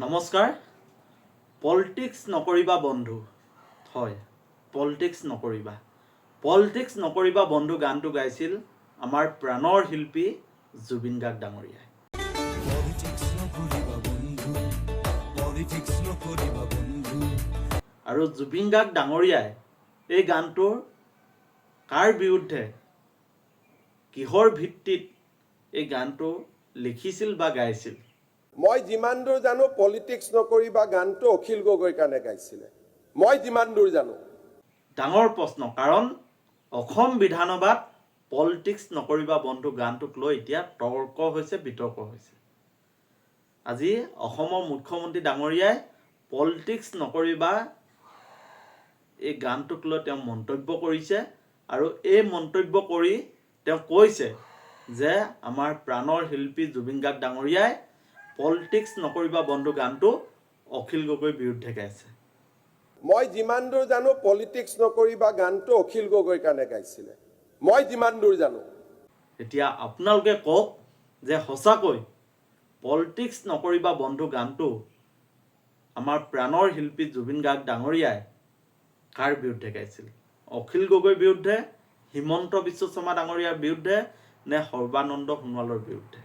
নমস্কাৰ। পলিটিক্স নকৰিবা বন্ধু। হয়, পলিটিক্স নকৰিবা। পলিটিক্স নকৰিবা বন্ধু গানটো গাইছিল আমাৰ প্ৰাণৰ শিল্পী জুবিন গাৰ্গ ডাঙৰীয়াই। আৰু জুবিন গাৰ্গ ডাঙৰীয়াই এই গানটোৰ কাৰ বিৰুদ্ধে, কিহৰ ভিত্তিত এই গানটো লিখিছিল বা গাইছিল? মই যিমান দূৰ জানো পলিটিক্স নকৰিবা গানটো অখিল গগৈৰ কাৰণে গাইছিলে, মই যিমান দূৰ জানো। ডাঙৰ প্ৰশ্ন, কাৰণ অসম বিধানসভাত পলিটিক্স নকৰিবা বন্ধু গানটোক লৈ এতিয়া তৰ্ক হৈছে, বিতৰ্ক হৈছে। আজি অসমৰ মুখ্যমন্ত্ৰী ডাঙৰীয়াই পলিটিক্স নকৰিবা এই গানটোক লৈ তেওঁ মন্তব্য কৰিছে, আৰু এই মন্তব্য কৰি তেওঁ কৈছে যে আমাৰ প্ৰাণৰ শিল্পী জুবিন গাৰ্গ ডাঙৰীয়াই পলিটিক্স নকৰিবা বন্ধু গানটো অখিল গগৈৰ বিৰুদ্ধে গাইছে। মই যিমান দূৰ জানো পলিটিক্স নকৰিবা গানটো অখিল গগৈৰ কাৰণে গাইছিলে, মই যিমান দূৰ জানো। এতিয়া আপোনালোকে কওক যে সঁচাকৈ পলিটিক্স নকৰিবা বন্ধু গানটো আমাৰ প্ৰাণৰ শিল্পী জুবিন গাৰ্গ ডাঙৰীয়াই কাৰ বিৰুদ্ধে গাইছিল? অখিল গগৈৰ বিৰুদ্ধে, হিমন্ত বিশ্ব শৰ্মা ডাঙৰীয়াৰ বিৰুদ্ধে নে সৰ্বানন্দ সোণোৱালৰ বিৰুদ্ধে?